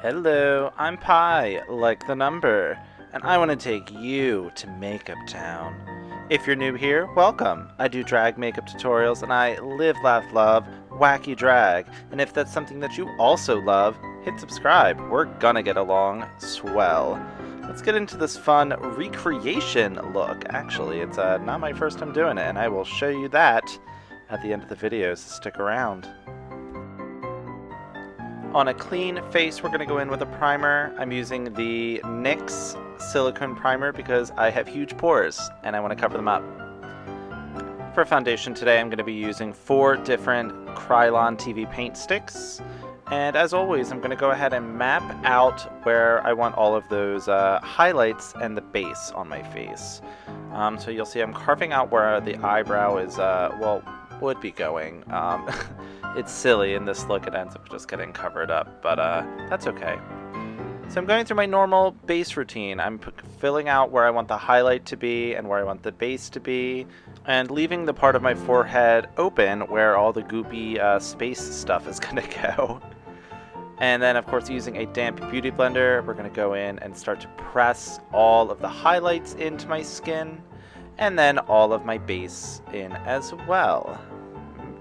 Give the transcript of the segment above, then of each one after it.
Hello, I'm Pi, like the number, and I want to take you to Makeup Town. If you're new here, welcome. I do drag makeup tutorials and I live, laugh, love, wacky drag. And if that's something that you also love, hit subscribe. We're gonna get along swell. Let's get into this fun recreation look. Actually, it's not my first time doing it, and I will show you that at the end of the video, so stick around. On a clean face, we're going to go in with a primer. I'm using the NYX silicone primer because I have huge pores and I want to cover them up. For foundation today, I'm going to be using 4 different Kryolan TV paint sticks. And as always, I'm going to go ahead and map out where I want all of those highlights and the base on my face. So you'll see I'm carving out where the eyebrow is, would be going. It's silly in this look, it ends up just getting covered up, but that's okay. So I'm going through my normal base routine. I'm filling out where I want the highlight to be and where I want the base to be, and leaving the part of my forehead open where all the goopy space stuff is going to go. And then, of course, using a damp beauty blender, we're going to go in and start to press all of the highlights into my skin, and then all of my base in as well.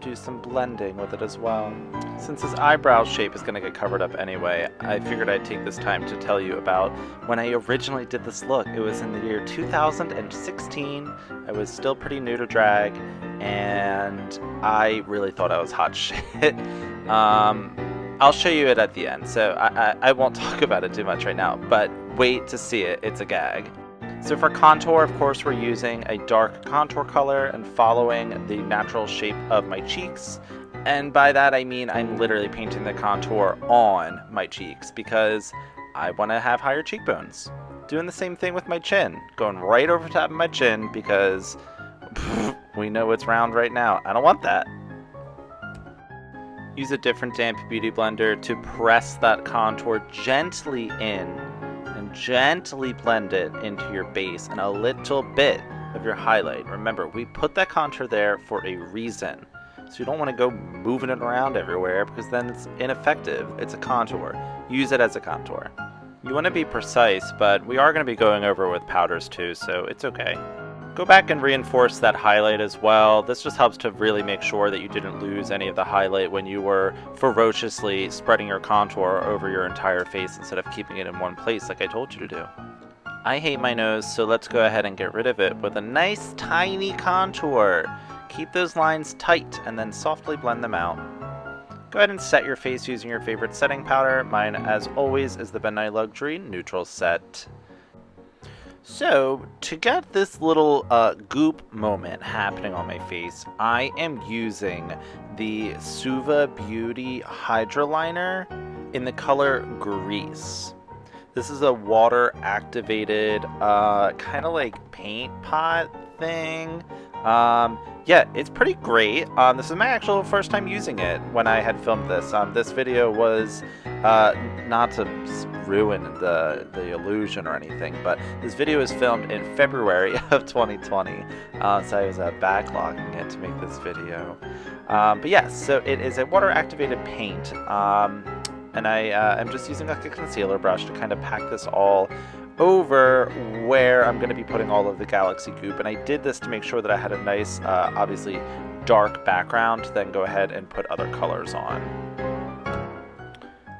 Do some blending with it as well. Since his eyebrow shape is going to get covered up anyway, I figured I'd take this time to tell you about when I originally did this look. It was in the year 2016. I was still pretty new to drag, and I really thought I was hot shit. I'll show you it at the end, so I won't talk about it too much right now, but wait to see it. It's a gag. So for contour, of course, we're using a dark contour color and following the natural shape of my cheeks. And by that I mean I'm literally painting the contour on my cheeks because I want to have higher cheekbones. Doing the same thing with my chin, going right over top of my chin because we know it's round right now. I don't want that. Use a different damp beauty blender to press that contour gently in and gently blend it into your base and a little bit of your highlight. Remember, we put that contour there for a reason. So you don't want to go moving it around everywhere because then it's ineffective. It's a contour. Use it as a contour. You want to be precise, but we are going to be going over with powders too, so it's okay. Go back and reinforce that highlight as well. This just helps to really make sure that you didn't lose any of the highlight when you were ferociously spreading your contour over your entire face instead of keeping it in one place like I told you to do. I hate my nose, so let's go ahead and get rid of it with a nice tiny contour. Keep those lines tight and then softly blend them out. Go ahead and set your face using your favorite setting powder. Mine, as always, is the Ben Nye Luxury Neutral Set. So, to get this little goop moment happening on my face, I am using the SUVA Beauty Hydra liner in the color Grease. This is a water-activated, kind of like paint pot thing. Yeah, it's pretty great. This is my actual first time using it when I had filmed this. This video was, not to ruin the illusion or anything, but this video was filmed in February of 2020, so I was backlogging it to make this video. But yes, so it is a water-activated paint, and I am just using like a concealer brush to kind of pack this all over where I'm going to be putting all of the Galaxy goop, and I did this to make sure that I had a nice, obviously dark background to then go ahead and put other colors on.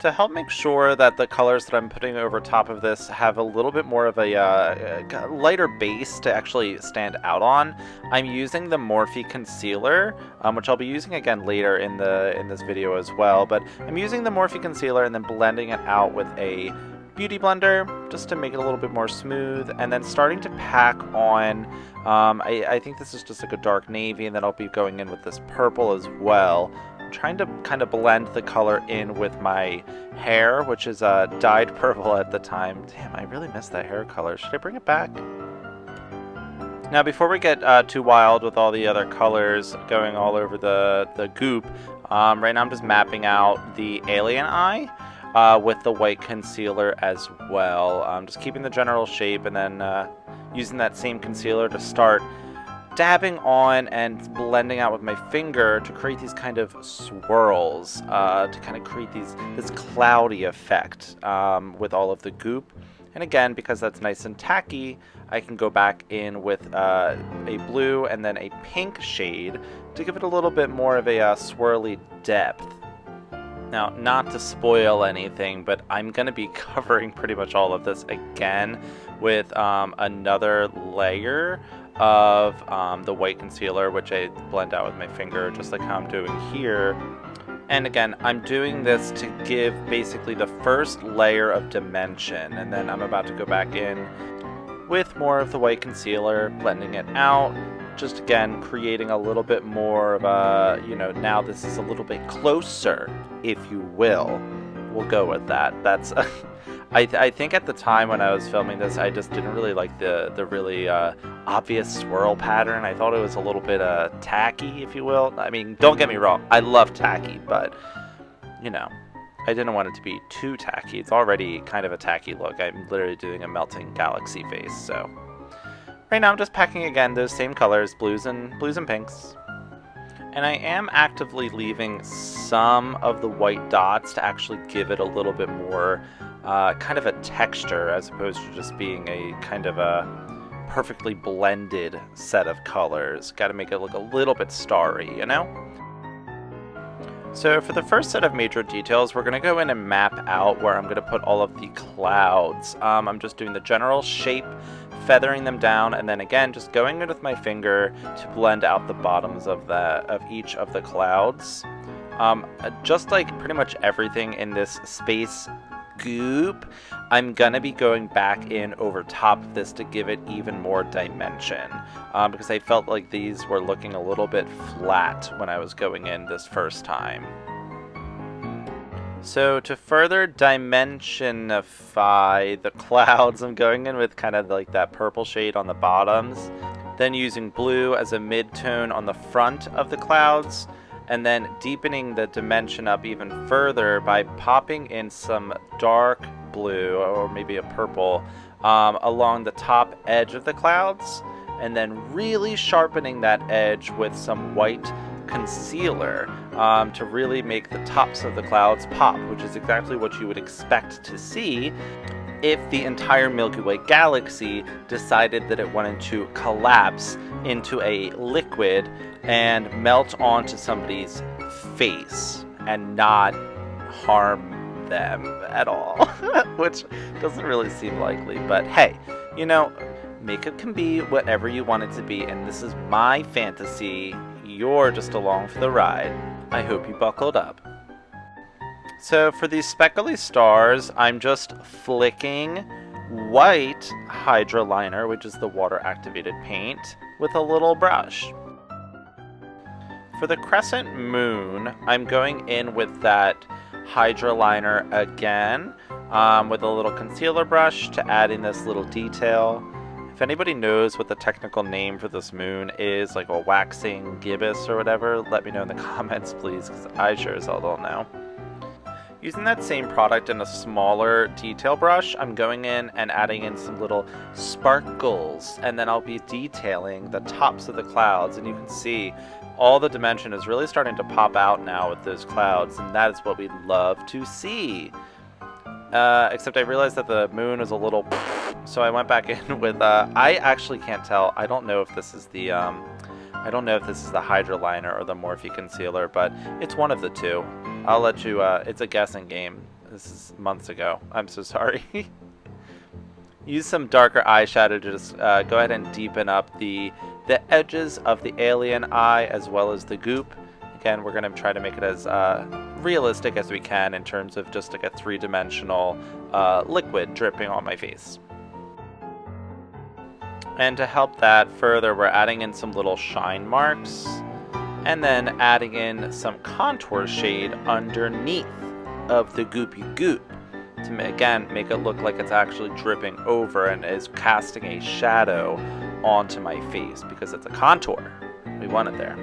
To help make sure that the colors that I'm putting over top of this have a little bit more of a lighter base to actually stand out on, I'm using the Morphe concealer, which I'll be using again later in this video as well, but I'm using the Morphe concealer and then blending it out with a beauty blender just to make it a little bit more smooth, and then starting to pack on, I think this is just like a dark navy, and then I'll be going in with this purple as well. I'm trying to kind of blend the color in with my hair, which is dyed purple at the time. Damn, I really miss that hair color. Should I bring it back? Now, before we get too wild with all the other colors going all over the goop, right now I'm just mapping out the alien eye. With the white concealer as well. Just keeping the general shape and then using that same concealer to start dabbing on and blending out with my finger to create these kind of swirls, to kind of create this cloudy effect with all of the goop. And again, because that's nice and tacky, I can go back in with a blue and then a pink shade to give it a little bit more of a swirly depth. Now, not to spoil anything, but I'm going to be covering pretty much all of this again with another layer of the white concealer, which I blend out with my finger, just like how I'm doing here. And again, I'm doing this to give basically the first layer of dimension, and then I'm about to go back in with more of the white concealer, blending it out, just again creating a little bit more of a, you know, now this is a little bit closer, if you will. We'll go with that. That's I think at the time when I was filming this, I just didn't really like the really obvious swirl pattern. I thought it was a little bit tacky, if you will. I mean, don't get me wrong, I love tacky, but, you know, I didn't want it to be too tacky. It's already kind of a tacky look. I'm literally doing a melting galaxy face, so. Right now I'm just packing again those same colors, blues and pinks. And I am actively leaving some of the white dots to actually give it a little bit more kind of a texture, as opposed to just being a kind of a perfectly blended set of colors. Got to make it look a little bit starry, you know? So for the first set of major details, we're going to go in and map out where I'm going to put all of the clouds. I'm just doing the general shape, feathering them down, and then again just going in with my finger to blend out the bottoms of each of the clouds. Just like pretty much everything in this space goop, I'm gonna be going back in over top of this to give it even more dimension, because I felt like these were looking a little bit flat when I was going in this first time. So to further dimensionify the clouds, I'm going in with kind of like that purple shade on the bottoms, then using blue as a mid-tone on the front of the clouds, and then deepening the dimension up even further by popping in some dark blue or maybe a purple along the top edge of the clouds, and then really sharpening that edge with some white concealer to really make the tops of the clouds pop, which is exactly what you would expect to see if the entire Milky Way galaxy decided that it wanted to collapse into a liquid and melt onto somebody's face and not harm them at all, which doesn't really seem likely. But hey, you know, makeup can be whatever you want it to be, and this is my fantasy. You're just along for the ride. I hope you buckled up. So for these speckly stars, I'm just flicking white Hydra liner, which is the water activated paint, with a little brush. For the crescent moon, I'm going in with that Hydra liner again, with a little concealer brush to add in this little detail. If anybody knows what the technical name for this moon is, like a waxing gibbous or whatever, let me know in the comments, please, because I sure as hell don't know. Using that same product in a smaller detail brush, I'm going in and adding in some little sparkles, and then I'll be detailing the tops of the clouds, and you can see all the dimension is really starting to pop out now with those clouds, and that is what we'd love to see. Except I realized that the moon is a little, so I went back in with, I actually can't tell. I don't know if this is the, Hydra liner or the Morphe concealer, but it's one of the two. I'll let you, it's a guessing game. This is months ago. I'm so sorry. Use some darker eyeshadow to just go ahead and deepen up the edges of the alien eye as well as the goop. Again, we're going to try to make it as realistic as we can in terms of just like a three-dimensional liquid dripping on my face. And to help that further, we're adding in some little shine marks, and then adding in some contour shade underneath of the goopy goop to, again, make it look like it's actually dripping over and is casting a shadow onto my face because it's a contour. We want it there.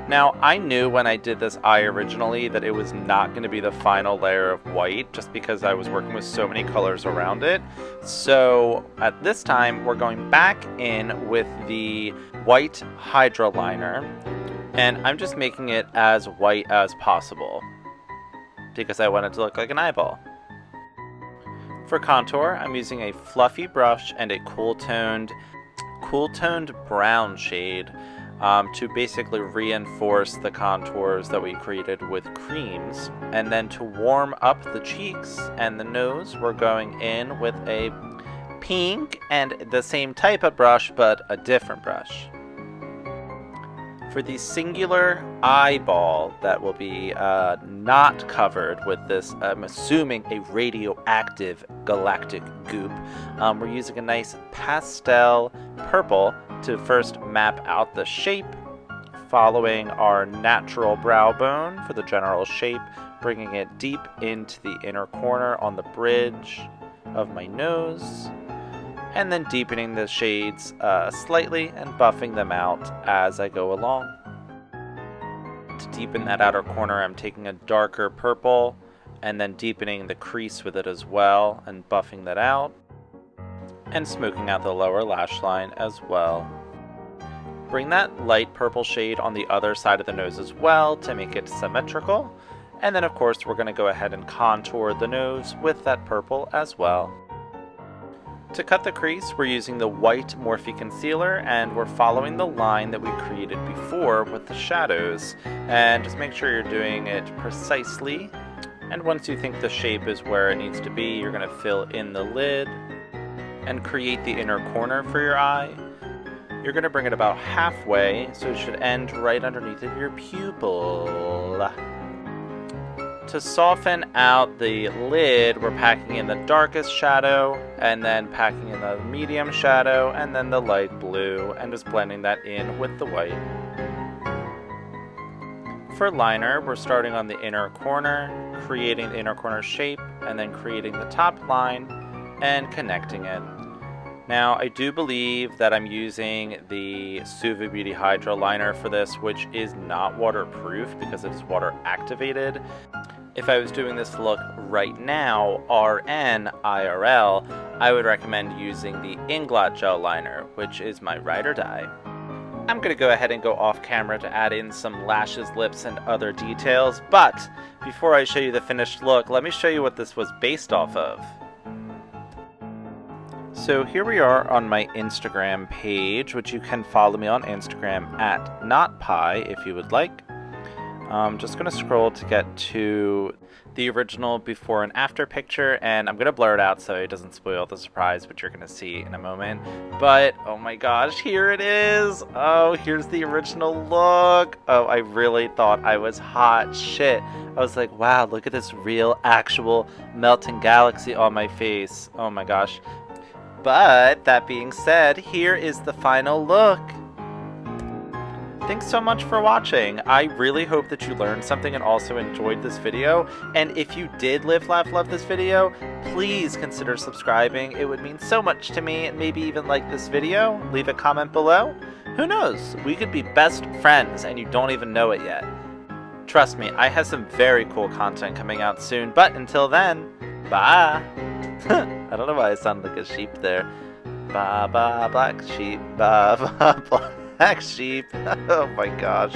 Now, I knew when I did this eye originally that it was not going to be the final layer of white just because I was working with so many colors around it. So at this time, we're going back in with the white Hydra liner, and I'm just making it as white as possible because I want it to look like an eyeball. For contour, I'm using a fluffy brush and a cool-toned brown shade to basically reinforce the contours that we created with creams. And then to warm up the cheeks and the nose, we're going in with a pink and the same type of brush, but a different brush. For the singular eyeball that will be not covered with this, I'm assuming a radioactive galactic goop, we're using a nice pastel purple to first map out the shape, following our natural brow bone for the general shape, bringing it deep into the inner corner on the bridge of my nose, and then deepening the shades slightly and buffing them out as I go along. To deepen that outer corner, I'm taking a darker purple and then deepening the crease with it as well and buffing that out, and smoking out the lower lash line as well. Bring that light purple shade on the other side of the nose as well to make it symmetrical, and then of course we're going to go ahead and contour the nose with that purple as well. To cut the crease, we're using the white Morphe concealer, and we're following the line that we created before with the shadows. And just make sure you're doing it precisely. And once you think the shape is where it needs to be, you're going to fill in the lid and create the inner corner for your eye. You're going to bring it about halfway, so it should end right underneath of your pupil. To soften out the lid, we're packing in the darkest shadow, and then packing in the medium shadow, and then the light blue, and just blending that in with the white. For liner, we're starting on the inner corner, creating the inner corner shape, and then creating the top line, and connecting it. Now, I do believe that I'm using the SUVA Beauty Hydra liner for this, which is not waterproof because it is water activated. If I was doing this look right now, RN IRL, I would recommend using the Inglot gel liner, which is my ride or die. I'm going to go ahead and go off camera to add in some lashes, lips, and other details, but before I show you the finished look, let me show you what this was based off of. So here we are on my Instagram page, which you can follow me on Instagram at notpie if you would like. I'm just going to scroll to get to the original before and after picture, and I'm going to blur it out so it doesn't spoil the surprise, which you're going to see in a moment. But, oh my gosh, here it is! Oh, here's the original look! Oh, I really thought I was hot shit. I was like, wow, look at this real, actual melting galaxy on my face. Oh my gosh. But, that being said, here is the final look. Thanks so much for watching. I really hope that you learned something and also enjoyed this video. And if you did live, laugh, love this video, please consider subscribing. It would mean so much to me, and maybe even like this video. Leave a comment below. Who knows? We could be best friends and you don't even know it yet. Trust me, I have some very cool content coming out soon. But until then, bye. I don't know why I sound like a sheep there. Ba ba black sheep, ba ba black sheep. Oh my gosh.